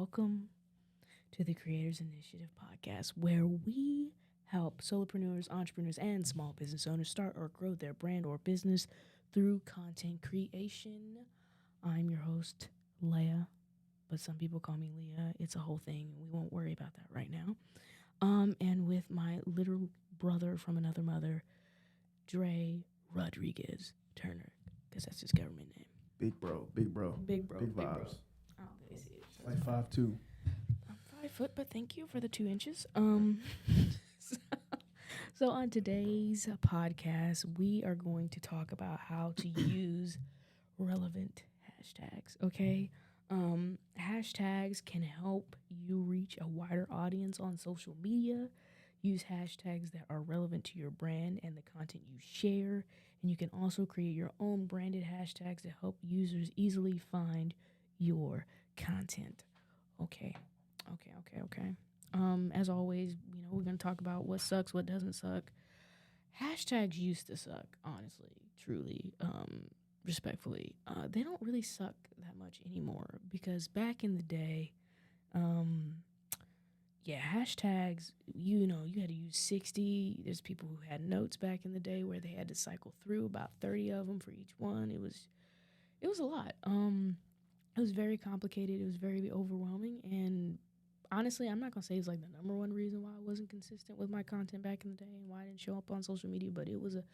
welcome to the Creators Initiative podcast, where we help solopreneurs, entrepreneurs, and small business owners start or grow their brand or business through content creation. I'm your host, Leia, but some people call me Leah. It's a whole thing. We won't worry about that right now. And with my little brother from another mother, Dre Rodriguez Turner, because that's his government name. Big bro. Big vibes. Big Oh, they see it. Like 5'2". I'm 5 foot, but thank you for the 2 inches. So on today's podcast, we are going to talk about how to use relevant hashtags. Okay, hashtags can help you reach a wider audience on social media. Use hashtags that are relevant to your brand and the content you share. And you can also create your own branded hashtags to help users easily find your content. Okay. As always, we're going to talk about what sucks, what doesn't suck. Hashtags used to suck, honestly, truly, respectfully. They don't really suck that much anymore because back in the day, hashtags, you had to use 60. There's people who had notes back in the day where they had to cycle through about 30 of them for each one. It was a lot. It was very complicated. It was very overwhelming. And honestly, I'm not going to say it's like the number one reason why I wasn't consistent with my content back in the day and why I didn't show up on social media, but it was a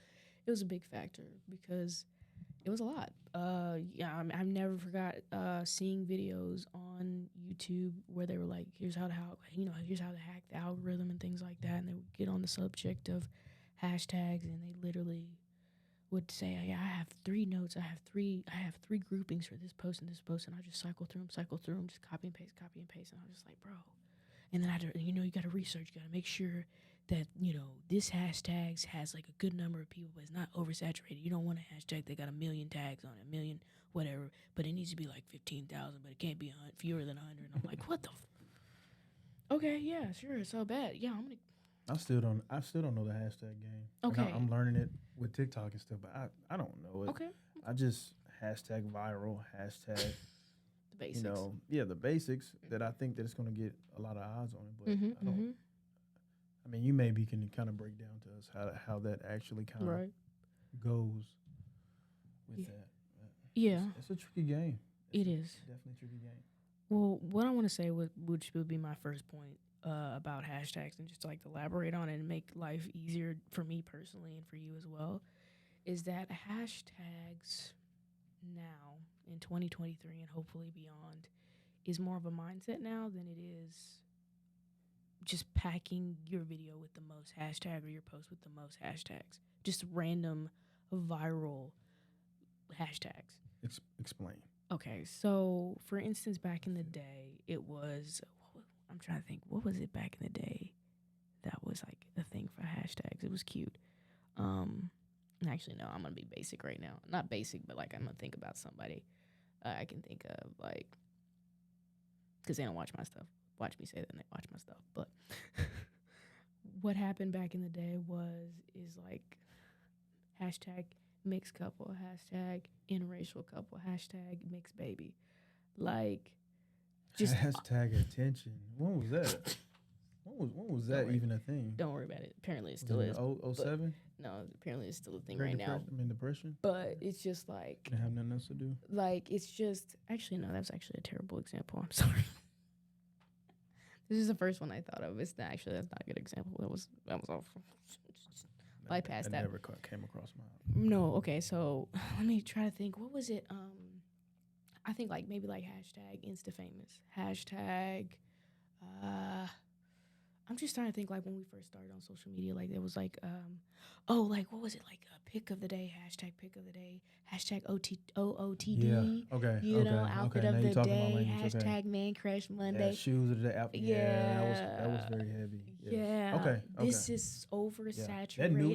big factor because it was a lot. I've never forgot seeing videos on YouTube where they were like, here's how to hack the algorithm and things like that, and they would get on the subject of hashtags, and they literally would say, I have 3 notes, I have three groupings for this post and this post, and I just cycle through them, just copy and paste, and I was just like, bro. And then you got to research, you got to make sure that, this hashtag has like a good number of people, but it's not oversaturated. You don't want a hashtag that got 1 million tags on it, 1 million, whatever, but it needs to be like 15,000, but it can't be fewer than 100. And I'm like, what the okay, yeah, sure, it's so bad. Yeah, I still don't know the hashtag game. Okay. I'm learning it with TikTok and stuff, but I don't know it. Okay. I just hashtag viral, hashtag The basics. The basics that I think that it's going to get a lot of eyes on it, but I don't. Mm-hmm. I mean, you maybe can kind of break down to us how that actually kind of goes with that. Yeah. It's a tricky game. It is. Definitely a tricky game. Well, what I want to say, which would be my first point about hashtags, and just to elaborate on it and make life easier for me personally and for you as well, is that hashtags now in 2023 and hopefully beyond is more of a mindset now than it is just packing your video with the most hashtag or your post with the most hashtags. Just random viral hashtags. Explain. Okay, so for instance, back in the day, it was, I'm trying to think, what was it back in the day that was like a thing for hashtags? It was cute. Actually, no, I'm going to be basic right now. Not basic, but I'm going to think about somebody I can think of, because they don't watch my stuff. Watch me say that and they watch my stuff. But what happened back in the day is hashtag mixed couple, hashtag interracial couple, hashtag mixed baby. Just hashtag attention. When was that? When was that even a thing? Don't worry about it. Apparently it still is. 07? No, apparently it's still a thing right now. Depression? But it's just Didn't have nothing else to do? It's just, actually, no, that's actually a terrible example. I'm sorry. This is the first one I thought of. That's not a good example. That was awful. Bypass that. Never came across my. No, okay, so let me try to think. What was it? I think maybe hashtag InstaFamous. Hashtag I'm just trying to think when we first started on social media, there was what was it, a pick of the day, hashtag pick of the day, hashtag OOTD. Yeah. Okay. Outfit of the day, hashtag man crush Monday. Yeah, shoes of the day. Yeah. That was very heavy. Yeah. Okay. This is oversaturated. That new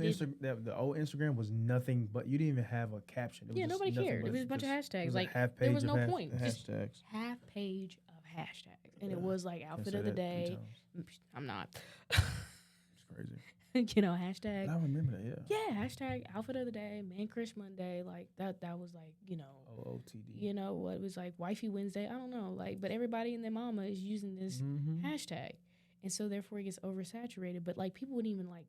the old Instagram was nothing but you didn't even have a caption. It was nobody cared. It was a bunch of hashtags. There was no point. Just half page of hashtags. And it was outfit of the day. I'm not. It's crazy. Hashtag. I remember that. Yeah. Yeah, hashtag outfit of the day, man crush Monday, like that was like, OOTD. What was like wifey Wednesday, I don't know, like, but everybody and their mama is using this hashtag. And so therefore it gets oversaturated, but like people wouldn't even like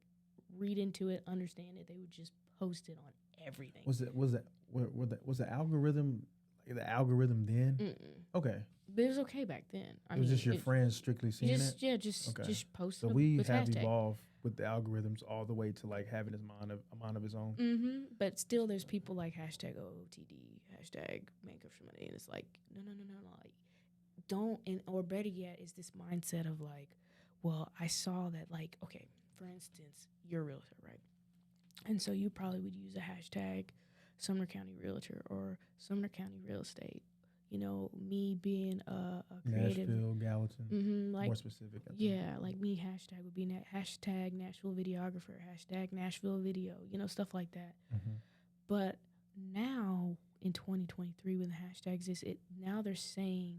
read into it, understand it. They would just post it on everything. Was the algorithm like the algorithm then? Mm-mm. Okay. But it was okay back then. It was just your friends strictly seeing it? Yeah, just post So it we with have hashtag. evolved with the algorithms all the way to like having his mind of his own. Mm-hmm. But still, there's people like hashtag OOTD, hashtag man crush Monday, and it's like no, like don't, or better yet, is this mindset of like, well, I saw that, like, okay, for instance, you're a realtor, right? And so you probably would use a hashtag Sumner County Realtor or Sumner County Real Estate. Me being a creative. Nashville, Gallatin, like, more specific. Yeah, like me, hashtag would be hashtag Nashville videographer, hashtag Nashville video, stuff like that. Mm-hmm. But now in 2023, with the hashtags, now they're saying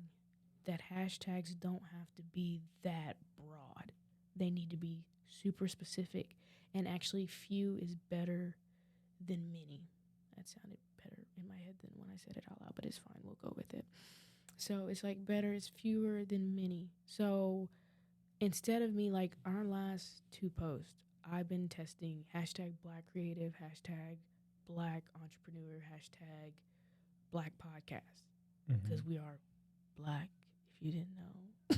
that hashtags don't have to be that broad. They need to be super specific, and actually few is better than many. That sounded better in my head than when I said it out loud, but it's fine. We'll go with it. So it's like better is fewer than many. So instead of me, like our last 2 posts, I've been testing hashtag Black creative, hashtag Black entrepreneur, hashtag Black podcast, because we are Black, if you didn't know.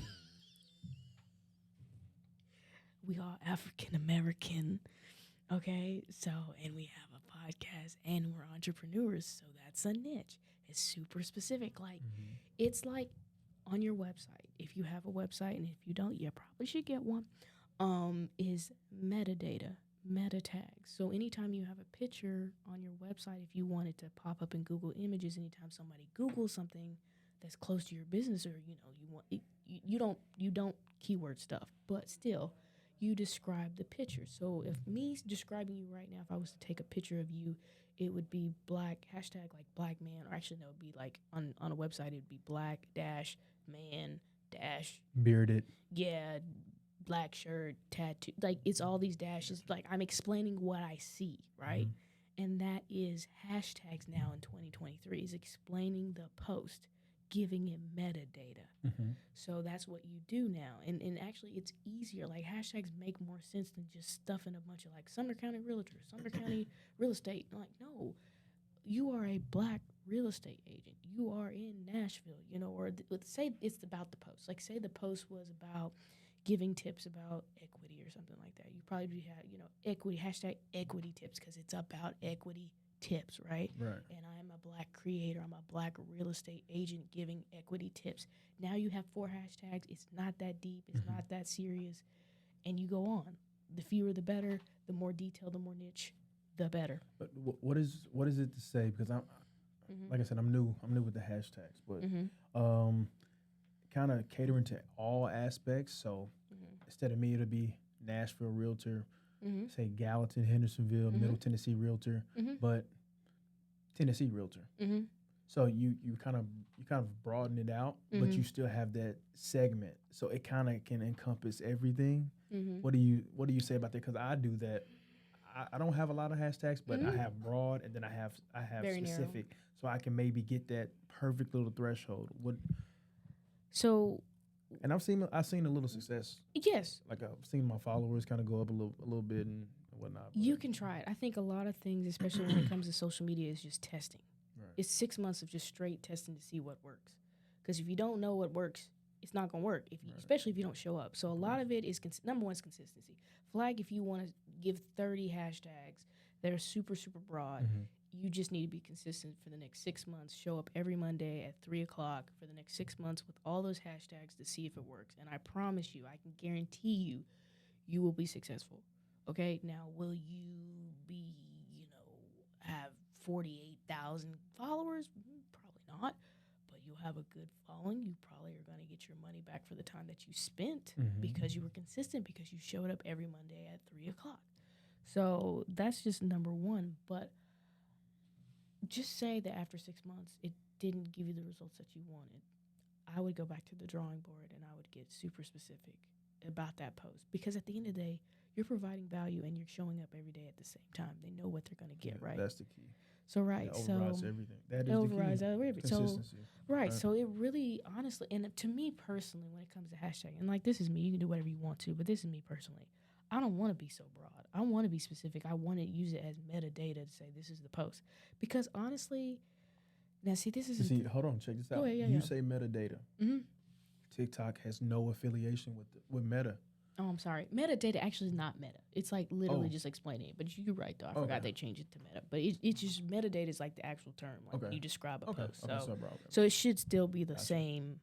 We are African American, okay? So, and we have a podcast, and we're entrepreneurs, so that's a niche. It's super specific. Like, it's like on your website. If you have a website, and if you don't, you probably should get one, is metadata, meta tags. So anytime you have a picture on your website, if you want it to pop up in Google Images, anytime somebody Googles something that's close to your business, or you don't keyword stuff, but still you describe the picture. So if me describing you right now, if I was to take a picture of you, it would be Black, hashtag like Black man, or actually no, it would be like on a website, it would be Black dash man dash bearded. Yeah, black shirt, tattoo. Like, it's all these dashes. Like, I'm explaining what I see, right? And that is hashtags now in 2023, is explaining the post, giving it metadata. So that's what you do now. And actually, it's easier. Like, hashtags make more sense than just stuffing a bunch of, like, Sumner County Realtor, Sumner County Real Estate. Like, no, you are a Black real estate agent. You are in Nashville, or say it's about the post. Like, say the post was about giving tips about equity or something like that. You probably have, equity, hashtag equity tips, because it's about equity tips, right? Right. And I'm a Black creator. I'm a Black real estate agent giving equity tips. Now you have 4 hashtags. It's not that deep. It's not that serious. And you go on. The fewer, the better. The more detailed, the more niche, the better. But what is it to say? Because I'm, like I said, I'm new with the hashtags, but kind of catering to all aspects. So instead of me, it'll be Nashville Realtor, say Gallatin, Hendersonville, Middle Tennessee Realtor, but Tennessee Realtor. So you kind of broaden it out, but you still have that segment. So it kind of can encompass everything. What do you say about that? Because I do that. I don't have a lot of hashtags, but I have broad, and then I have Very specific, narrow. so I can maybe get that perfect little threshold. So, and I've seen a little success. Yes, Like I've seen my followers kind of go up a little bit and whatnot. You can try it. I think a lot of things, especially when it comes to social media, is just testing. Right. It's 6 months of just straight testing to see what works. Because if you don't know what works, it's not gonna work. Especially if you don't show up. So a lot of it is number one is consistency. Flag if you want to give 30 hashtags that are super, super broad. You just need to be consistent for the next 6 months. Show up every Monday at 3:00 for the next 6 months with all those hashtags to see if it works. And I promise you, I can guarantee you, you will be successful. Okay, now will you be, have 48,000 followers? Probably not, but you'll have a good following. You probably are going to get your money back for the time that you spent because you were consistent, because you showed up every Monday at 3:00. So that's just number one. But just say that after 6 months, it didn't give you the results that you wanted. I would go back to the drawing board and I would get super specific about that post, because at the end of the day, you're providing value and you're showing up every day at the same time. They know what they're going to get, right? That's the key. So right, That so overrides everything. That is it overrides the key. everything. So Consistency. right, so it really, honestly, and to me personally, when it comes to hashtag, and like this is me, you can do whatever you want to, but this is me personally. I don't want to be so broad. I want to be specific. I want to use it as metadata to say this is the post, because honestly, now see this is hold on, check this out. You say metadata. Mm-hmm. TikTok has no affiliation with Meta. Oh, I'm sorry. Metadata actually is not meta. It's like literally just explaining it. But you're right, though. I forgot they changed it to meta. But it's just metadata is like the actual term. Like when you describe a post. So it should still be the same.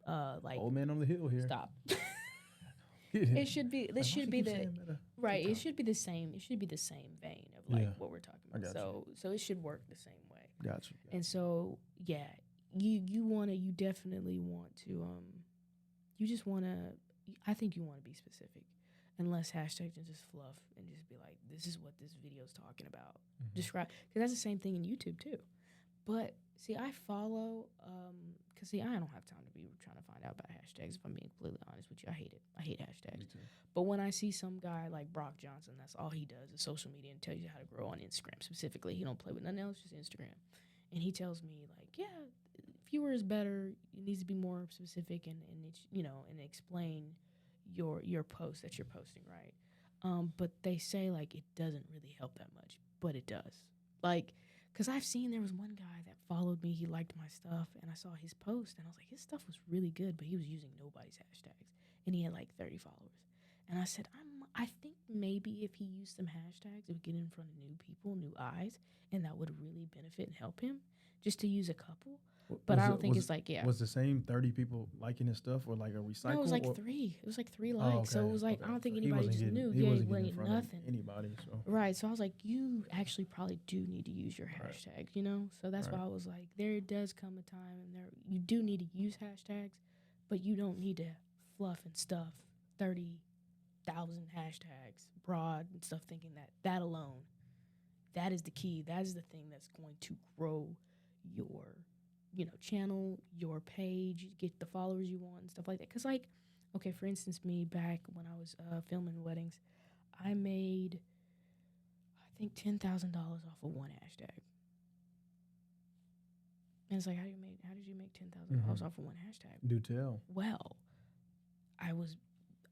Like old man on the hill here. Stop. It should be. This should be the right. TikTok. It should be the same. It should be the same vein of like what we're talking about. So it should work the same way. Gotcha. And so you definitely want to you just want to. I think you want to be specific, and less hashtags and just fluff and just be like, this is what this video is talking about. Describe, because that's the same thing in YouTube too. But see, I follow, because see, I don't have time to be trying to find out about hashtags. If I'm being completely honest with you, I hate it. I hate hashtags. But when I see some guy like Brock Johnson, that's all he does is social media and tells you how to grow on Instagram specifically. He don't play with nothing else, just Instagram. And he tells me like, fewer is better. It needs to be more specific and and explain your post that you're posting, right? But they say like it doesn't really help that much, but it does. Like, because I've seen there was one guy that followed me. He liked my stuff, and I saw his post, and I was like, his stuff was really good, but he was using nobody's hashtags, and he had like 30 followers. And I said, I think maybe if he used some hashtags, it would get in front of new people, new eyes, and that would really benefit and help him. Just to use a couple. But I don't think it's like, Was the same 30 people liking his stuff or like a recycle? No, it was like 3. It was like 3 likes. Okay, so it was like, I don't think anybody just knew. He wasn't getting in front of anybody. So. Right. So I was like, you actually probably do need to use your hashtags, So that's why I was like, there does come a time and you do need to use hashtags, but you don't need to fluff and stuff 30,000 hashtags broad and stuff thinking that alone, that is the key. That is the thing that's going to grow your channel, your page, get the followers you want and stuff like that. Because like, okay, for instance, me back when I was filming weddings, I made I think $10,000 off of one hashtag. And it's like, how did you make $10,000 off of one hashtag? Do tell. Well,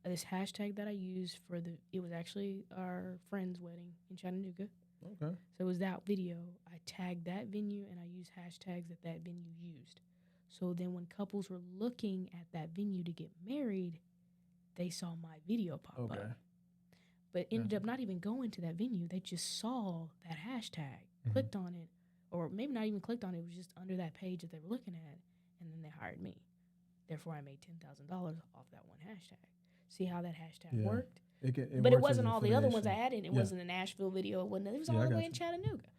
this hashtag that I used it was actually our friend's wedding in Chattanooga. Okay. So it was that video. I tagged that venue and I used hashtags that venue used. So then when couples were looking at that venue to get married, they saw my video pop up. But ended up not even going to that venue. They just saw that hashtag, clicked on it, or maybe not even clicked on it. It was just under that page that they were looking at, and then they hired me. Therefore, I made $10,000 off that one hashtag. See how that hashtag worked? But it wasn't all the other ones I added. It wasn't a Nashville video. It was all the way in Chattanooga.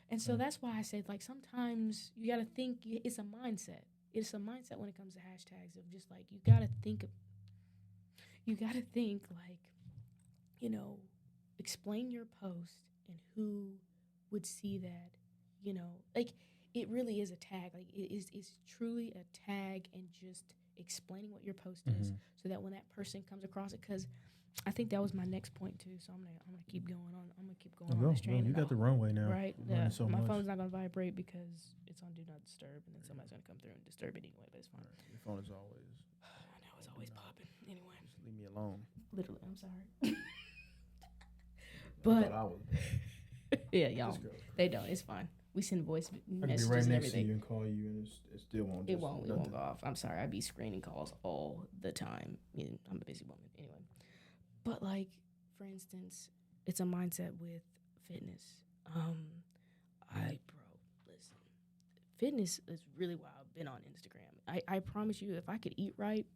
And so that's why I said, like, sometimes you got to think, it's a mindset. It's a mindset when it comes to hashtags of just, like, you got to think, like, explain your post and who would see that, like, it really is a tag. Like, it's truly a tag and just explaining what your post is so that when that person comes across it, because I think that was my next point too. So I'm gonna keep going on. I'm gonna keep going on this train. You got the runway now, right? My phone's not gonna vibrate because it's on do not disturb, and then somebody's gonna come through and disturb it anyway. But it's fine. Right. Your phone is always. I know it's always popping. Anyway, just leave me alone. Literally, I'm sorry. But I was. Yeah, y'all. They don't. It's fine. We send voice messages right and next everything. To you and call you, and it still won't. It won't go off. I'm sorry. I be screening calls all the time. I'm a busy woman anyway. But like, for instance, it's a mindset with fitness. Listen, fitness is really why I've been on Instagram. I promise you, if I could eat right,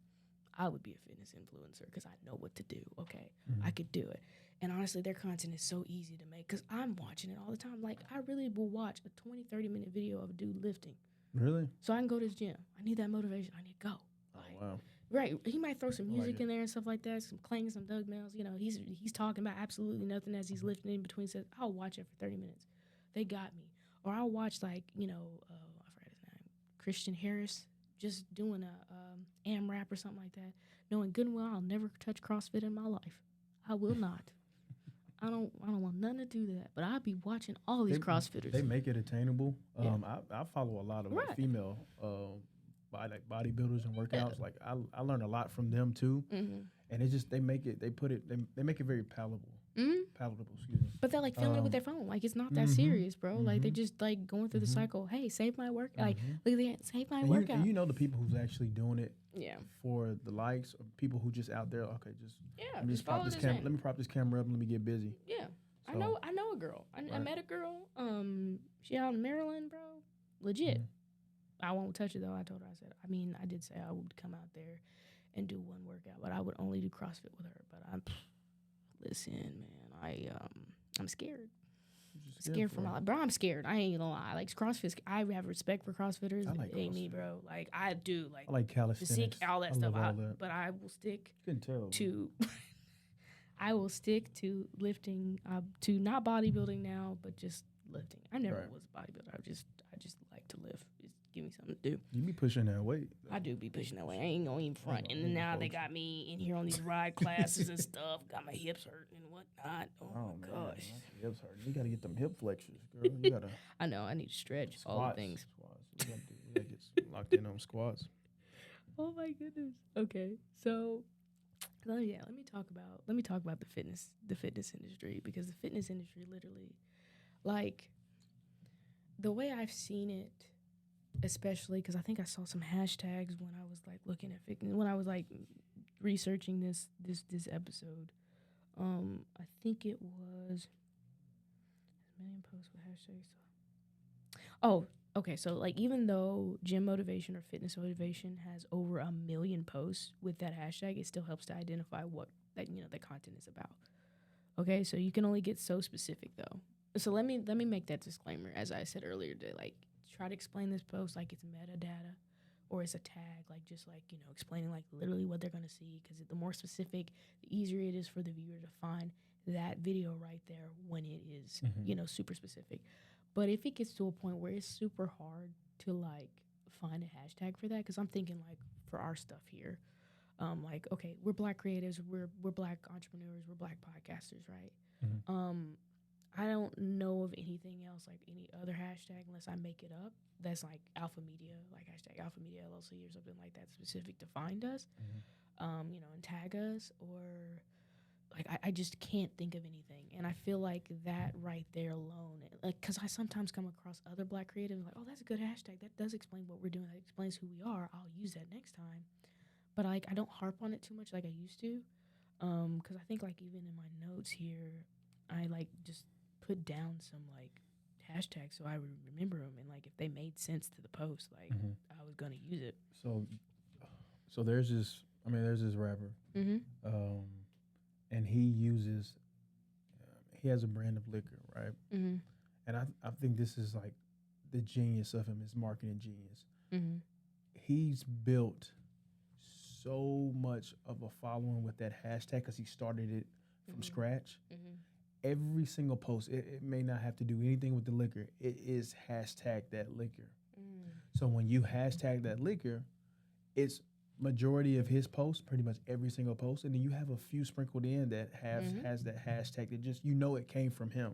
I would be a fitness influencer because I know what to do. Okay, I could do it. And honestly, their content is so easy to make because I'm watching it all the time. Like, I really will watch a 20, 30-minute video of a dude lifting. Really? So I can go to his gym. I need that motivation. I need to go. Like, wow. Right. He might throw some music in there and stuff like that, some clang, some Doug Mills. He's talking about absolutely nothing as he's lifting in between. Says, I'll watch it for 30 minutes. They got me. Or I'll watch, like, I forgot his name, Christian Harris, just doing a AMRAP or something like that, knowing good and well I'll never touch CrossFit in my life. I will not. I don't want nothing to do that. But I'll be watching all these They CrossFitters. they make it attainable. Yeah. I follow a lot of Right. female bodybuilders and workouts. Like I learn a lot from them too. Mm-hmm. And it just they make it very palatable. Mm-hmm. Palatable, excuse me. But they're like filming it with their phone. Like it's not that Mhm. serious, bro. Like they're Mhm. just like going through the Mhm. cycle. Hey, save my work. Like Mhm. look at that, save my And workout. you know the people who's actually doing it Yeah. for the likes, or people who just out there. Okay, Yeah. let me Just prop follow this this camera. thing. Let me prop this camera up and let me get busy. Yeah. So, I know a girl. I Right. met a girl. She out in Maryland, bro. Legit. Mhm. I won't touch it though. I told her. I said. I mean, I did say I would come out there and do one workout, but I would only do CrossFit with her. But listen, man. I'm scared. I'm just Scared for it. my life, bro. I'm scared. I ain't gonna lie. Like CrossFit, I have respect for CrossFitters. I like it ain't me, CrossFit. bro. Like I do. Like I like calisthenics. physique, all that I stuff. love all that. But I will stick You can tell. to. I will stick to lifting, to not bodybuilding now, but just lifting. I never Right. was a bodybuilder. I just like to lift. Just give me something to do. You be pushing that weight. I do be pushing that way. I ain't gonna even front. I And know, then now you they supposed got me in here on these ride classes and stuff. Got my hips hurting and whatnot. Oh, my gosh. my hips hurt. You gotta get them hip flexors, girl. You gotta I know. I need to stretch all the squats. things. Squats. We gotta get locked in on squats. Oh my goodness. Okay, so let me talk about the fitness industry, because the fitness industry literally, like, the way I've seen it, especially because I think I saw some hashtags when I was like looking at fitness, when I was like researching this episode. I think it was a million posts with hashtags. Oh, okay. So like, even though gym motivation or fitness motivation has over 1 million posts with that hashtag, it still helps to identify what the content is about. Okay, so you can only get so specific though. So let me make that disclaimer, as I said earlier, to like try to explain this post like it's metadata or it's a tag, like just like, explaining like literally what they're gonna see, because the more specific, the easier it is for the viewer to find that video right there when it is, super specific. But if it gets to a point where it's super hard to like find a hashtag for that, because I'm thinking like for our stuff here, like, okay, we're Black creatives, we're Black entrepreneurs, we're Black podcasters, right? Mhm. I don't know of anything else, like any other hashtag, unless I make it up, that's like Alpha Media, like hashtag Alpha Media LLC or something like that, specific to find us, and tag us, or like I just can't think of anything. And I feel like that right there alone, like, because I sometimes come across other Black creatives like, oh, that's a good hashtag, that does explain what we're doing, that explains who we are, I'll use that next time. But like, I don't harp on it too much like I used to, because I think like even in my notes here, I like just put down some like hashtags so I would remember them, and like if they made sense to the post, like I was gonna use it. So there's this rapper, Mm-hmm. and he has a brand of liquor, right? Mm-hmm. And I think this is like the genius of him, his marketing genius. Mm-hmm. He's built so much of a following with that hashtag because he started it from scratch. Mm-hmm. Every single post, it may not have to do anything with the liquor. It is hashtag that liquor. So when you hashtag that liquor, it's majority of his posts, pretty much every single post, and then you have a few sprinkled in that has that hashtag that just it came from him.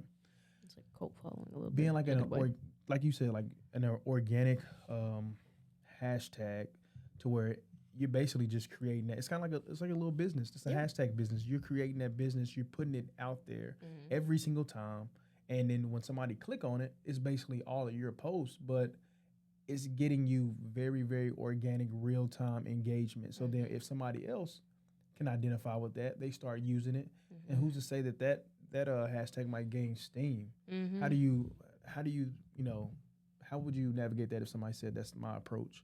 It's like cult following a little bit. Being like like you said, like an organic hashtag, to where you're basically just creating that. It's kind of like it's like a little business. It's a hashtag business. You're creating that business. You're putting it out there every single time, and then when somebody click on it, it's basically all of your posts, but it's getting you very, very organic, real-time engagement. So then if somebody else can identify with that, they start using it. And who's to say that hashtag might gain steam? How do you how would you navigate that if somebody said that's my approach?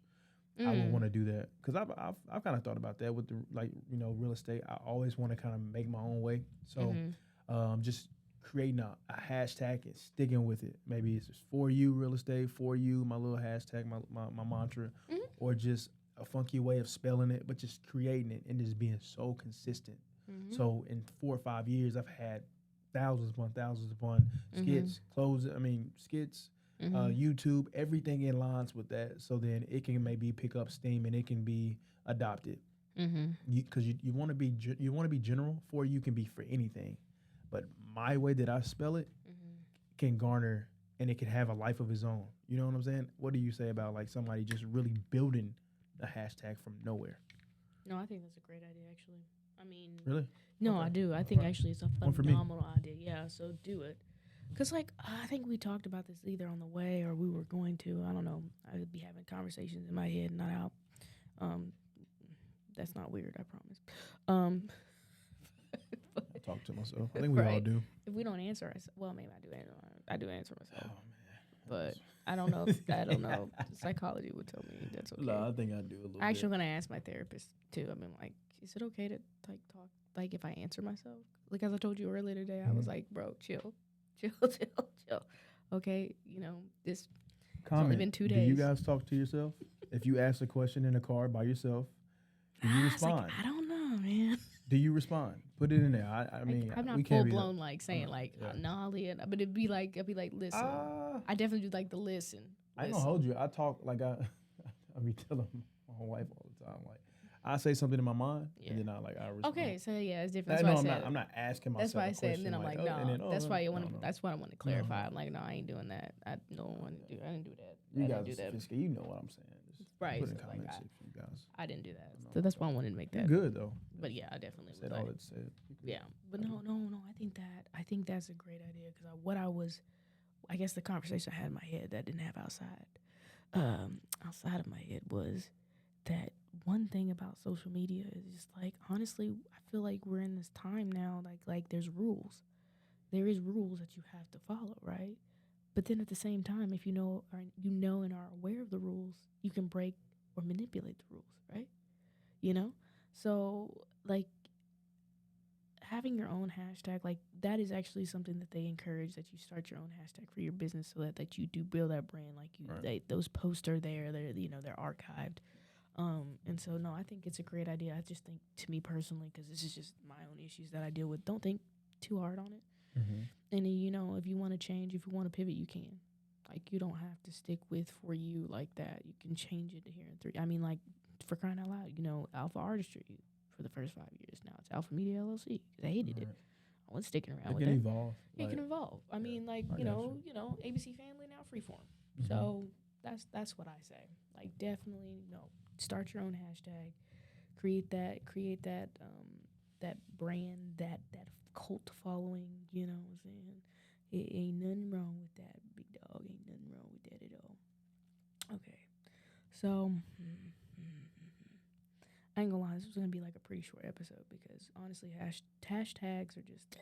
I would want to do that, because I've kind of thought about that with the real estate. I always want to kind of make my own way. So just creating a hashtag and sticking with it. Maybe it's just for you real estate, for you, my little hashtag, my mantra, or just a funky way of spelling it, but just creating it and just being so consistent. So in 4 or 5 years, I've had thousands upon skits, skits, YouTube, everything in lines with that. So then it can maybe pick up steam and it can be adopted. Because you want to be you want to be general for you can be for anything, but my way that I spell it can garner and it can have a life of its own. You know what I'm saying? What do you say about like somebody just really building a hashtag from nowhere? No, I think that's a great idea, actually. I mean, Really? no, Okay. I do. I think actually it's a One for me. phenomenal idea. Yeah, so do it. Because, like, I think we talked about this either on the way or we were going to. I don't know. I would be having conversations in my head, not out. Um, that's not weird, I promise. Um, I talk to myself. I think we all do. If we don't answer, well, maybe I do. I do answer myself, Oh man. but I don't know. I don't know. Psychology would tell me that's okay. No, I think I do a little. I'm actually gonna ask my therapist too. I mean, like, is it okay to like talk like if I answer myself? Like as I told you earlier today, I was like, bro, chill. Okay, this. Comment. It's only been 2 days. Do you guys talk to yourself? If you ask a question in a car by yourself, do you respond? Like, I don't know, man. Do you respond? Put it in there. I mean, I'm not we full can't blown like saying nah, Leah. But it'd be like listen. I definitely do like the listen. I ain't gonna hold you. I talk like I be telling my wife all the time. Like I say something in my mind, and then I respond. Okay, so yeah, it's different. That's why I said I'm not asking myself. That's why I said, and then I'm like, no. That's why you want to. No. That's why I want to clarify. I'm like, no, I ain't doing that. I don't want to do. I didn't do that. You I guys didn't do that. sophisticated. You know what I'm saying. Just right. Put in So comments if you guys. I didn't do that. So that's why I wanted to make that. You're good though. But yeah, I definitely said all it said. Yeah, but no. I think that's a great idea because I guess the conversation I had in my head that I didn't have outside of my head was that one thing about social media is just like honestly, I feel like we're in this time now like there's rules. There is rules that you have to follow, right? But then at the same time, if you know and are aware of the rules, you can break or manipulate the rules, right? So like having your own hashtag, like that is actually something that they encourage, that you start your own hashtag for your business so that you do build that brand. Like those posts are there, they're archived. And so no, I think it's a great idea. I just think, to me personally, because this is just my own issues that I deal with, don't think too hard on it. And then, if you want to change, if you want to pivot, you can. Like you don't have to stick with For You like that. You can change it to here in 3. I mean, like for crying out loud, Alpha Artistry for the first 5 years. Now it's Alpha Media LLC. I hated it. I wasn't sticking around with it. It can evolve. I mean, ABC Family, now Freeform. So that's what I say. Like definitely, start your own hashtag, create that that brand, that cult following. You know what I'm saying? It ain't nothing wrong with that, big dog. Ain't nothing wrong with that at all. Okay, so. I ain't gonna lie, this was gonna be like a pretty short episode because honestly, hashtags are just.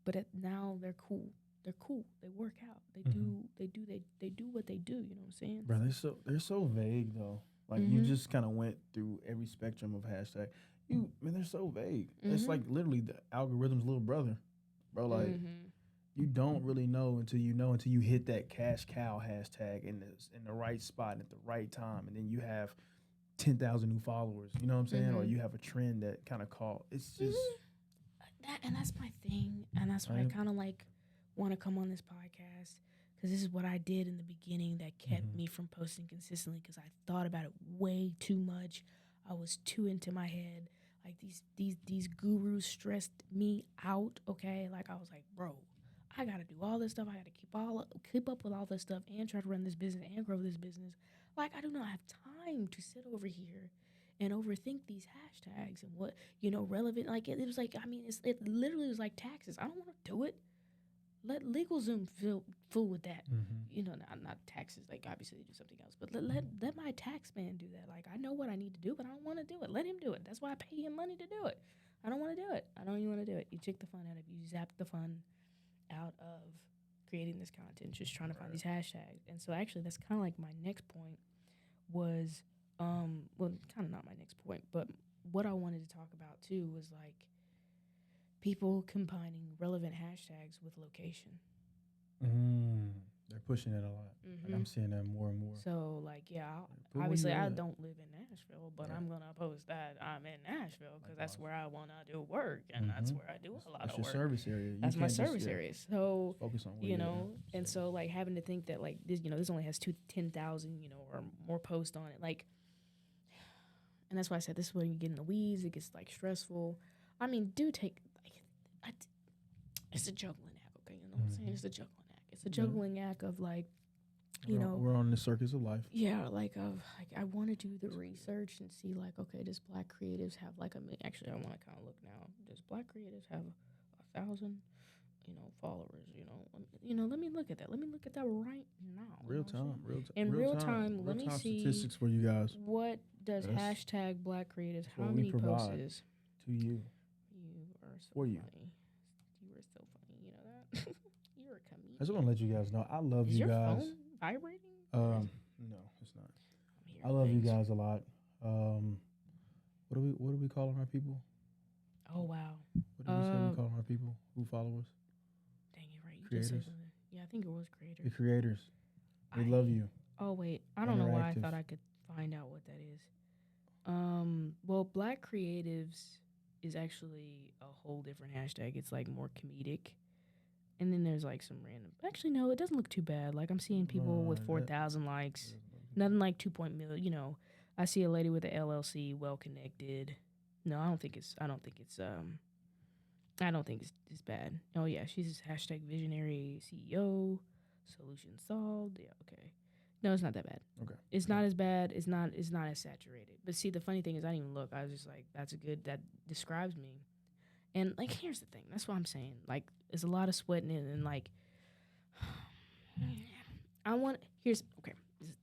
But now they're cool. They're cool. They work out. They do what they do. You know what I'm saying? Bro, they're so vague though. Like you just kind of went through every spectrum of hashtag. They're so vague. It's like literally the algorithm's little brother, bro. Like you don't really know until you hit that cash cow hashtag in the right spot and at the right time, and then you have 10,000 new followers, you know what I'm saying? Or you have a trend that kind of caught. It's just and that's my thing, and that's why I kind of like want to come on this podcast because this is what I did in the beginning that kept me from posting consistently because I thought about it way too much. I was too into my head. Like these gurus stressed me out. Okay, like I was like, bro, I gotta do all this stuff. I gotta keep up with all this stuff and try to run this business and grow this business. Like, I do not have time to sit over here and overthink these hashtags and what, relevant. Like, it was like, it literally was like taxes. I don't want to do it. Let LegalZoom fool with that. Not taxes. Like, obviously, they do something else. But let my tax man do that. Like, I know what I need to do, but I don't want to do it. Let him do it. That's why I pay him money to do it. I don't want to do it. I don't even want to do it. You took the fun out of it. You zapped the fun out of creating this content, just trying to find these hashtags. And so actually that's kind of like my next point was, kind of not my next point, but what I wanted to talk about too was like people combining relevant hashtags with location. They're pushing it a lot. Like I'm seeing that more and more. So like, obviously I don't live in Nashville, but I'm going to post that I'm in Nashville because that's where I want to do work and that's where I do a lot of work. That's your service area. That's my service area. So, focus on where and so like having to think that like this, this only has 10,000, or more posts on it. Like, And that's why I said this is where you get in the weeds. It gets like stressful. I mean, do take like it's a juggling act. Okay, you know what I'm saying? It's a juggling act. It's a juggling act of like, you know, we're on the circus of life. yeah, like I want to do the research and see like, okay, does Black creatives have like actually I want to kind of look now. Does Black creatives have 1,000, followers? Let me look at that. Let me look at that right now. Real time. In real time, let me see statistics for you guys. what does hashtag Black creatives? How what many we posts provide is? to you. You are so For funny. you. You are so funny. You know that. You're a comedian. I just want to let you guys know I love Is you your guys. phone vibrating? No, it's not. I'm hearing I love you things. guys a lot. What are we calling our people? Oh wow. What did we say we calling our people who follow us? Dang it, right? You Creators. just said something. Yeah, I think it was creators. The creators. We love you. Oh wait, I don't know why I Interactive. thought I could find out what that is. Well, Black creatives is actually a whole different hashtag. It's like more comedic. And then there's like some random. Actually, no, it doesn't look too bad. Like I'm seeing people with 4,000 likes. Nothing like 2.0. I see a lady with an LLC, well connected. No, I don't think it's bad. Oh yeah, she's hashtag visionary CEO, solution solved. Yeah, okay. No, it's not that bad. Okay. It's not as bad. It's not as saturated. But see, the funny thing is I didn't even look. I was just like, that describes me. And like here's the thing. That's what I'm saying. Like there's a lot of sweating in and like this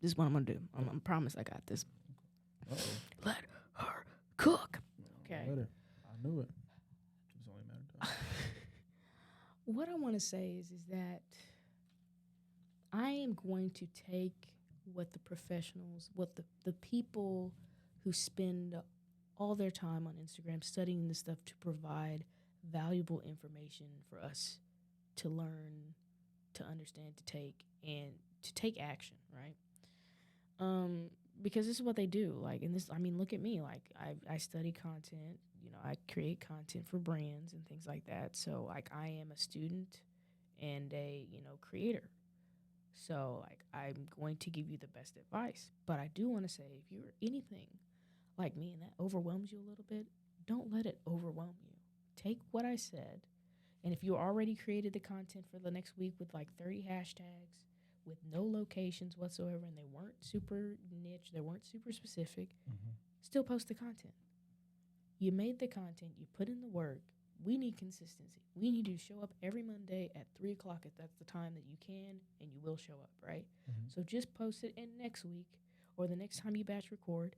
is what I'm gonna do. I promise I got this. Uh-oh. Let her cook. Okay. Let her. I knew it. It's only a matter of time. What I want to say is that I am going to take what the professionals, what the people who spend all their time on Instagram studying this stuff to provide valuable information for us to learn, to understand, to take action, right? Because this is what they do. Like, look at me. Like, I study content. I create content for brands and things like that. So, like, I am a student and a, creator. So, like, I'm going to give you the best advice. But I do want to say, if you're anything like me and that overwhelms you a little bit, don't let it overwhelm you. Take what I said, and if you already created the content for the next week with like 30 hashtags, with no locations whatsoever, and they weren't super niche, they weren't super specific, still post the content. You made the content, you put in the work. We need consistency. We need to show up every Monday at 3 o'clock if that's the time that you can and you will show up, right? So just post it, and next week or the next time you batch record,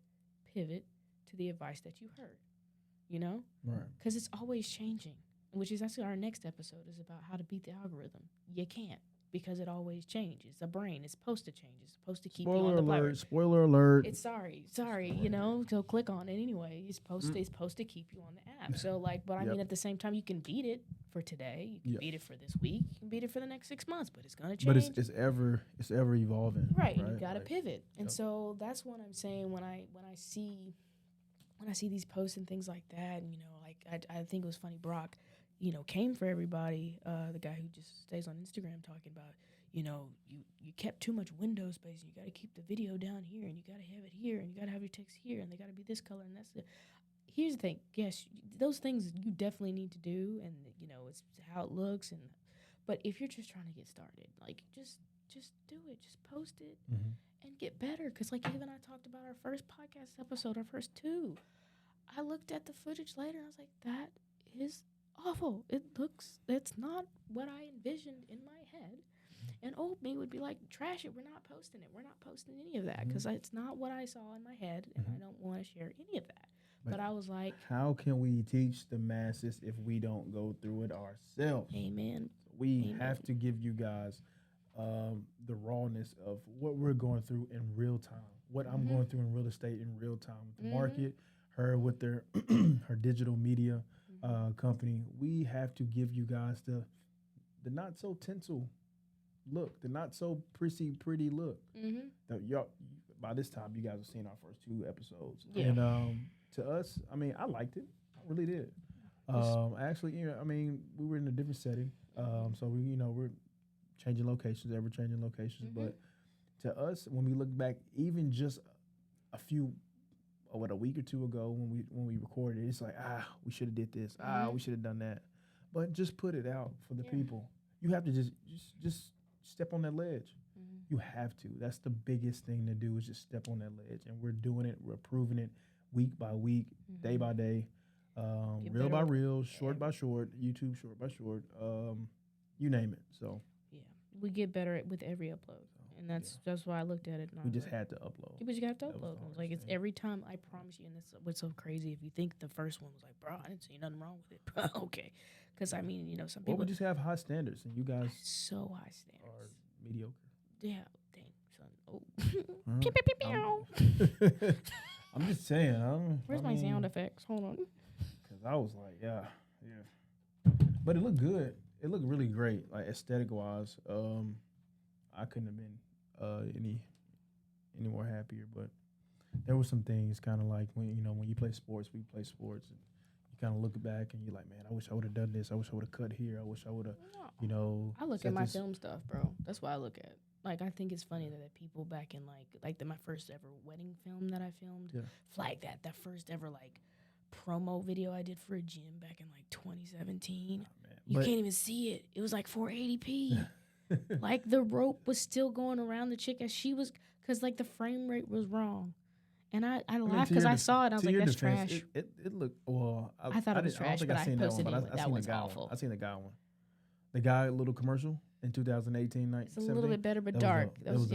pivot to the advice that you heard, Right. Because it's always changing, which is actually our next episode is about how to beat the algorithm. You can't. Because it always changes. The brain is supposed to change. It's supposed to keep you on the platform. Spoiler alert. It's sorry. So click on it anyway. It's supposed to keep you on the app. So but I mean at the same time you can beat it for today. You can beat it for this week. You can beat it for the next 6 months, but it's gonna change. But it's ever evolving. Right. You gotta pivot. And so that's what I'm saying when I see these posts and things like that, and I think it was funny, Brock came for everybody, the guy who just stays on Instagram talking about, you kept too much window space, and you got to keep the video down here, and you got to have it here, and you got to have your text here, and they got to be this color, and that's it. Here's the thing. Yes, those things you definitely need to do, and, it's how it looks, but if you're just trying to get started, like, just do it. Just post it and get better. Because, even I talked about our first podcast episode, our first 2. I looked at the footage later, and I was like, that is awful. It's not what I envisioned in my head. And old me would be like, trash it. We're not posting it. We're not posting any of that because it's not what I saw in my head, and I don't want to share any of that. But I was like, how can we teach the masses if we don't go through it ourselves? Amen. We have to give you guys the rawness of what we're going through in real time, what I'm going through in real estate in real time with the market, her with their her digital media company. We have to give you guys the not so tinsel look, the not so pretty look. Y'all, by this time, you guys have seen our first 2 episodes, and to us, I mean, I liked it. I really did. Actually, I mean, we were in a different setting, so we're changing locations, ever changing locations. But to us, when we look back, even just a a week or two ago when we recorded. It's like we should have did this. We should have done that. But just put it out for the people. You have to just step on that ledge. You have to. That's the biggest thing to do is just step on that ledge. And we're doing it. We're proving it week by week, day by day, reel by reel, short by short, YouTube short by short, you name it. So we get better with every upload. And that's why I looked at it. And we just had to upload. But you have to upload. Like, it's every time, I promise you, and that's what's so crazy. If you think the first one was like, bro, I didn't see nothing wrong with it. Okay. Because, I mean, you know, some people. Well, we just have high standards, and you guys so high standards are mediocre. Yeah. Dang, son. Oh. Pew, pew, pew, pew. I'm just saying. Where's my sound effects? Hold on. Because I was like, yeah. But it looked good. It looked really great, like aesthetic-wise. I couldn't have been any more happier, but there were some things kind of like when you play sports, we play sports, and you kind of look back and you're like, man, I wish I would have done this. I wish I would have cut here. I wish I would have, I look at my film stuff, bro. That's what I look at. Like, I think it's funny that people back in my first ever wedding film that I filmed, flag that first ever like promo video I did for a gym back in like 2017. You can't even see it. It was like 480p. Like, the rope was still going around the chick as she was, because, like, the frame rate was wrong. And I laughed because I saw it. I was like, that's trash. It looked, well, I thought it was trash, but I posted it. That one's awful. I seen the guy one. The guy little commercial in 2018, 19, it's a little bit better, but dark. That was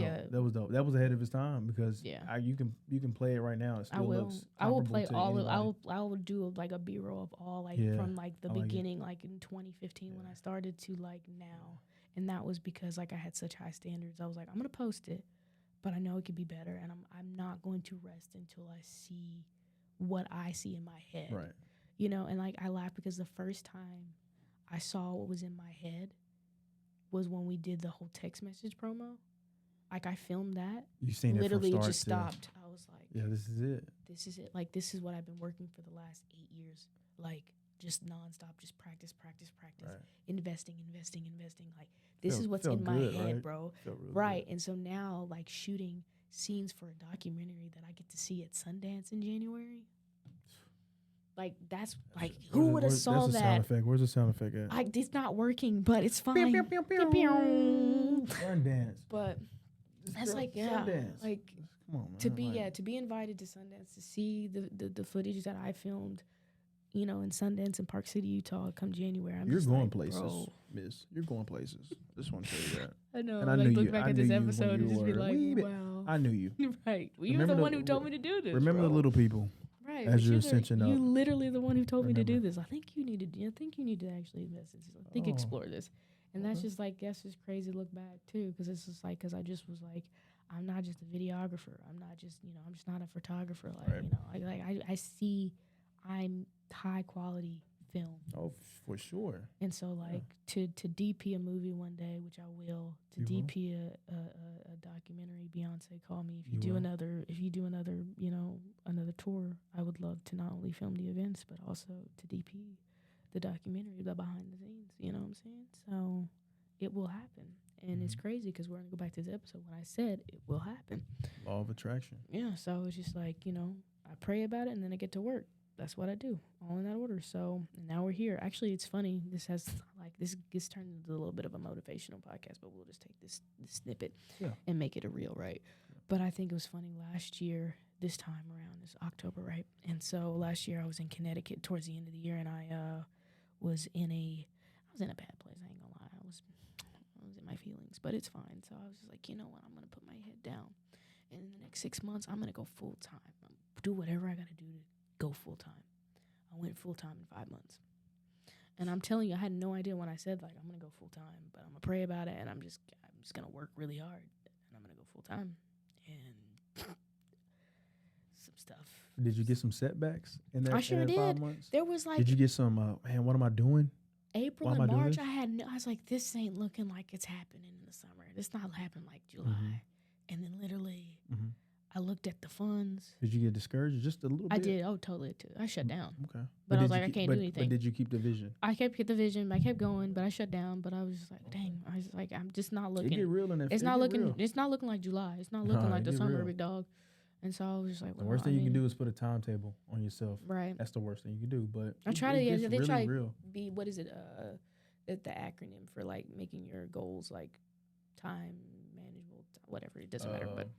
dope. That was ahead of his time because you can play it right now. It still looks I will play all of. I will do like a B-roll of all from like the beginning, like in 2015 when I started to like now. And that was because, like, I had such high standards. I was like, I'm going to post it, but I know it could be better, and I'm not going to rest until I see what I see in my head. Right. You know, and, like, I laugh because the first time I saw what was in my head was when we did the whole text message promo. Like, I filmed that. You seen it literally from start just stopped. I was like, yeah, this is it. This is it. Like, this is what I've been working for the last 8 years. Like, just nonstop, just practice. Right. Investing. Like, this is what's in my head, right? Bro. Right. Good. And so now, like, shooting scenes for a documentary that I get to see at Sundance in January. Like, that's like, who would have saw that? Sound effect. Where's the sound effect at? It's not working, but it's fine. Pew, pew, pew, pew. Sundance. But that's like, Sundance. Like, come on, man. To be invited to Sundance to see the footage that I filmed, you know, in Sundance in Park City, Utah, come January. You're going places, bro. Miss. You're going places. Just want to tell you that. I know. And I like, look back at this episode and just be like, wow. I knew you. Right. Well, you're the one who told me to do this. Remember the little people. Right. As you're ascension up. You literally the one who told me to do this. I think you need to actually invest in this. I think explore this. And that's just like, that's just crazy to look back too. Because it's just like, because I just was like, I'm not just a videographer. I'm not just, I'm just not a photographer. Like, I see I'm high quality film. Oh, for sure. And so, like, to DP a movie one day, which I will, to DP a documentary, Beyonce, call me. If you do another, another tour, I would love to not only film the events, but also to DP the documentary, the behind the scenes. You know what I'm saying? So it will happen. And it's crazy because we're going to go back to this episode when I said it will happen. Law of attraction. Yeah. So it's just like, I pray about it and then I get to work. That's what I do, all in that order. So now we're here. Actually, it's funny. This gets turned into a little bit of a motivational podcast, but we'll just take this snippet and make it a reel, right? Yeah. But I think it was funny last year, this time around, it's October, right? And so last year I was in Connecticut towards the end of the year, and I was in a bad place. I ain't gonna lie. I was in my feelings, but it's fine. So I was just like, you know what? I'm gonna put my head down, and in the next 6 months, I'm gonna go full time. Do whatever I gotta do to go full time. I went full time in 5 months. And I'm telling you, I had no idea when I said, like, I'm going to go full time, but I'm going to pray about it, and I'm just going to work really hard, and I'm going to go full time. And some stuff. Did you get some setbacks in that, I sure did. 5 months? There was like. Did you get some, man, what am I doing? April and March, I was like, this ain't looking like it's happening in the summer. It's not happening like July. Mm-hmm. And then literally. Mm-hmm. I looked at the funds. Did you get discouraged just a little bit? I did. Oh, totally. I shut down. Okay. But I was like, I can't do anything. But did you keep the vision? I kept the vision. I kept going, but I shut down. But I was just like, dang. I was like, I'm just not looking. It get real in that. It's not looking. It's not looking like July. It's not looking like the summer, big dog. And so I was just like, The well, worst thing you can do is put a timetable on yourself. right. That's the worst thing you can do. But I try to, gets they really try real. to be, what is it, the acronym for like making your goals like time manageable, whatever, it doesn't matter. But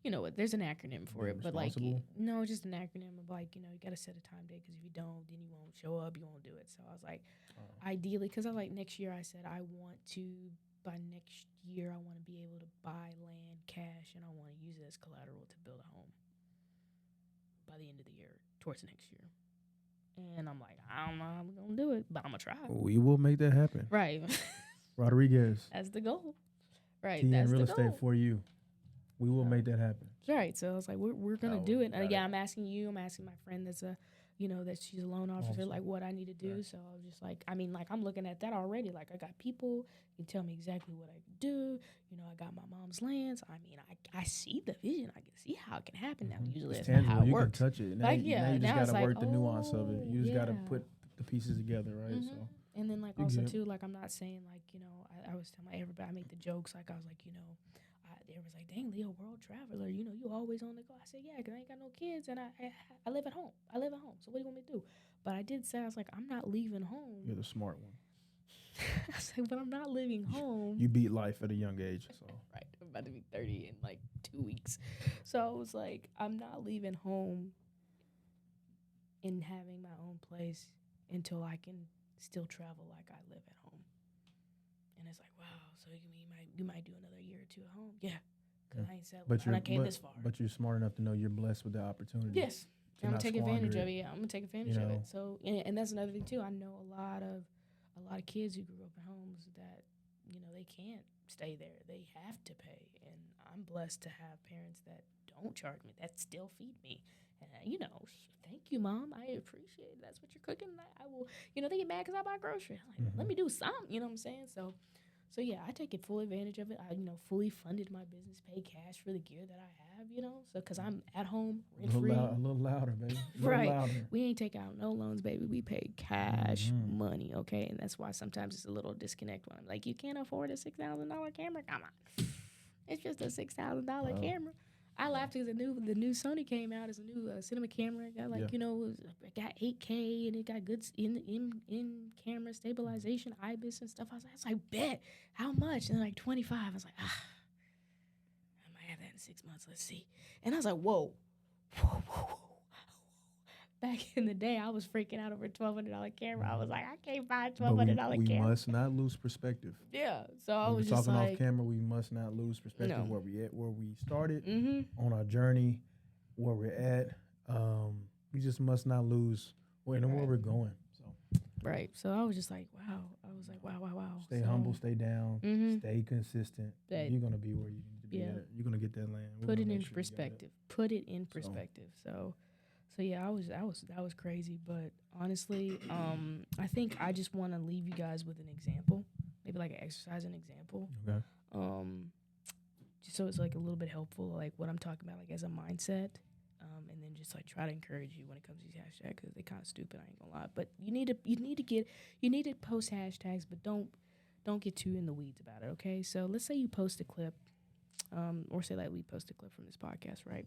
you know what, there's an acronym for it. But like, no, just an acronym of like, you know, you got to set a time date, because if you don't, then you won't show up, you won't do it. So I was like, ideally, because I like next year, I said I want to, by next year, I want to be able to buy land cash, and I want to use it as collateral to build a home by the end of the year, towards next year. And I'm like, I don't know how I'm gonna do it, but I'm gonna try. We will make that happen. Right. Rodriguez. That's the goal. Right. TN That's Real the Estate goal. for you. We will make that happen. Right. So I was like, we're gonna do it. And yeah, I'm asking you. I'm asking my friend that's a, you know, that she's a loan officer, like what I need to do. Right. So I was just like, I mean, like I'm looking at that already. Like I got people who tell me exactly what I can do. You know, I got my mom's lands. I mean, I see the vision. I can see how it can happen now. Usually that's not how it works. You can touch it. Now, like yeah, now you just now gotta work the nuance of it. You just gotta yeah. put the pieces together, right? So. And then like also too, like I'm not saying like, you know, I was telling everybody, I make the jokes, like I was like, you know, they was like, dang, Leo, world traveler, you know, you always on the go. I said, yeah, because I ain't got no kids, and I live at home. I live at home. So what do you want me to do? But I did say, I was like, I'm not leaving home. You're the smart one. I said, but I'm not leaving home. You beat life at a young age. So right. I'm about to be 30 in like 2 weeks. So I was like, I'm not leaving home and having my own place until I can still travel like I live at home. And it's like, wow, so you might do another year or two at home. Yeah, because I ain't settled. And I came this far. But you're smart enough to know you're blessed with the opportunity. Yes. I'm going to take advantage of it. Yeah, I'm going to take advantage of it. So, and that's another thing, too. I know a lot of kids who grew up in homes that, you know, they can't stay there. They have to pay. And I'm blessed to have parents that don't charge me, that still feed me. And, you know, thank you, Mom. I appreciate it. That's what you're cooking. I will, you know, they get mad because I buy groceries. I'm like, let me do something. You know what I'm saying? So yeah, I take it full advantage of it. I, you know, fully funded my business, pay cash for the gear that I have, you know, so because I'm at home, rent free. A little louder, baby. Right. Louder. We ain't take out no loans, baby. We pay cash money, okay? And that's why sometimes it's a little disconnect when I'm like, you can't afford a $6,000 camera? Come on. It's just a $6,000 camera. I laughed because the new Sony came out as a new cinema camera. It got like, you know, it got 8K and it got good in camera stabilization, IBIS and stuff. I was like, bet. How much? And like 25. I was like, I might have that in 6 months. Let's see. And I was like, whoa. Back in the day, I was freaking out over a $1,200 camera. I was like, I can't buy a $1,200 camera. We must not lose perspective. Yeah. So I was just talking like, off camera. We must not lose perspective where we at, where we started on our journey, where we're at. We just must not lose where we're going. So right. So I was just like, wow. I was like, wow. Stay humble, stay down, stay consistent. You're gonna be where you need to be at. You're gonna get that land. Put it in perspective. Put it in perspective. So yeah, that was crazy, but honestly, I think I just want to leave you guys with an example, maybe like an exercise, an example. Okay. Just so it's like a little bit helpful, like what I'm talking about, like as a mindset, and then just like try to encourage you when it comes to these hashtags because they're kind of stupid. I ain't gonna lie, but you need to post hashtags, but don't get too in the weeds about it. Okay, so let's say you post a clip, or say like we post a clip from this podcast, right?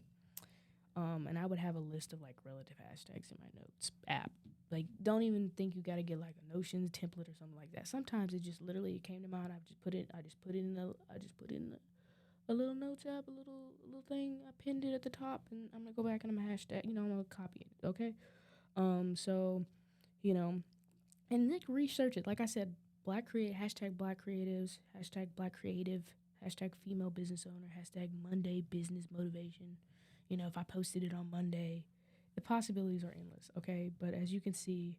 And I would have a list of like relative hashtags in my notes app. Like, don't even think you got to get like a Notion template or something like that. Sometimes it just literally came to mind. I just put it in a little notes app, a little thing. I pinned it at the top, and I'm gonna go back and I'm gonna hashtag. You know, I'm gonna copy it. Okay. So, you know, and then research it. Like I said, hashtag Black creatives, hashtag Black creative, hashtag female business owner, hashtag Monday business motivation. You know, if I posted it on Monday, the possibilities are endless, okay? But as you can see,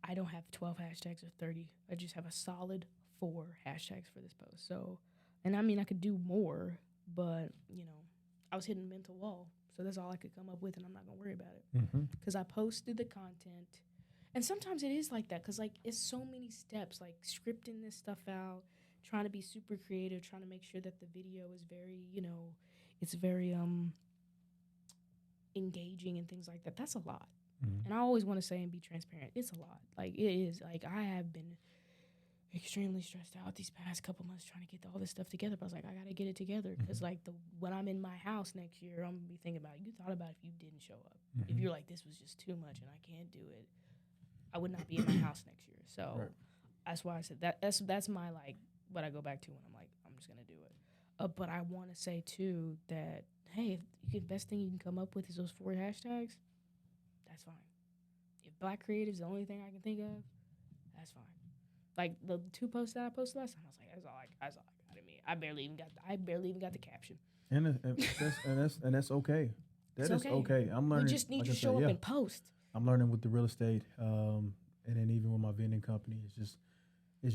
I don't have 12 hashtags or 30. I just have a solid 4 hashtags for this post. So, and I mean, I could do more, but, you know, I was hitting a mental wall. So that's all I could come up with, and I'm not going to worry about it. Because I posted the content. And sometimes it is like that because, like, it's so many steps, like scripting this stuff out, trying to be super creative, trying to make sure that the video is very, you know, it's very, engaging and things like that. That's a lot. And I always want to say and be transparent. It's a lot. Like, it is. Like, I have been extremely stressed out these past couple months trying to get all this stuff together. But I was like, I gotta get it together because like when I'm in my house next year, I'm gonna be thinking about you thought about if you didn't show up. If you're like this was just too much and I can't do it, I would not be in my house next year. So that's why I said that's my like what I go back to when I'm like I'm just gonna do it. But I want to say too that hey, if the best thing you can come up with is those 4 hashtags, that's fine. If Black creative is the only thing I can think of, that's fine. Like the 2 posts that I posted last time, I was like, that's all I got in me. I barely even got the caption. And that's okay. That is okay. I'm learning. We just need like to I said, show up and post. I'm learning with the real estate, and then even with my vending company, it's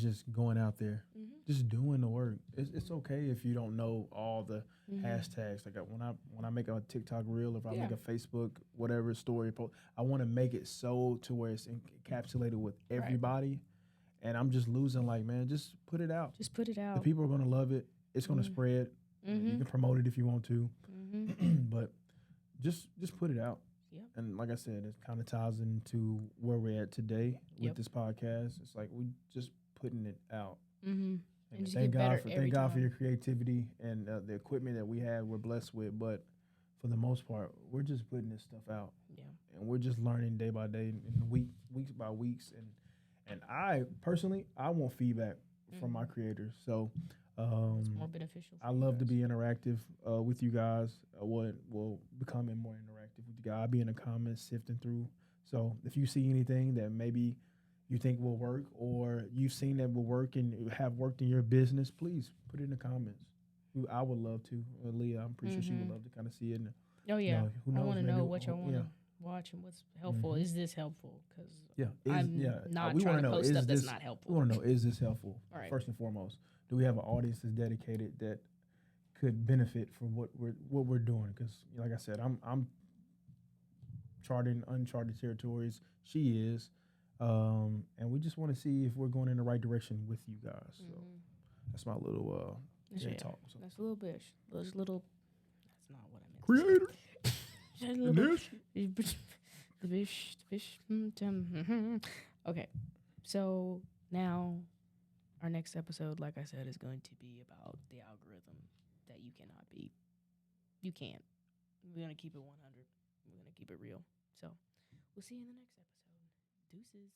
just going out there, just doing the work. It's okay if you don't know all the hashtags. Like when I make a TikTok reel, if I make a Facebook whatever story post, I want to make it so to where it's encapsulated with everybody. And I'm just losing, like, man, just put it out. Just put it out. The people are gonna love it. It's gonna spread. You can promote it if you want to, but just put it out. Yep. And like I said, it kind of ties into where we're at today with this podcast. It's like we just putting it out. And thank God for your creativity and the equipment that we have. We're blessed with, but for the most part, we're just putting this stuff out. Yeah. And we're just learning day by day, and weeks by weeks, and I personally, I want feedback from my creators. So it's more beneficial. I love to be interactive with you guys. Will becoming more interactive with you guys. I'll be in the comments sifting through. So if you see anything that maybe you think will work or you've seen that will work and have worked in your business, please put it in the comments. I would love to. Leah, I'm pretty sure she would love to kind of see it. And, oh, yeah. who knows, I want to know what y'all want to watch and what's helpful. Is this helpful? Because I'm not trying to post stuff that's not helpful. We want to know, is this helpful? Right. First and foremost, do we have an audience that's dedicated that could benefit from what we're doing? Because, like I said, I'm charting uncharted territories. She is, and we just want to see if we're going in the right direction with you guys. So that's my little talk. So. That's a little bit. Those little. That's not what I meant. Creator. Okay, so now our next episode, like I said, is going to be about the algorithm that you cannot beat. You can't. We're going to keep it 100. We're going to keep it real. So we'll see you in the next episode. Deuces.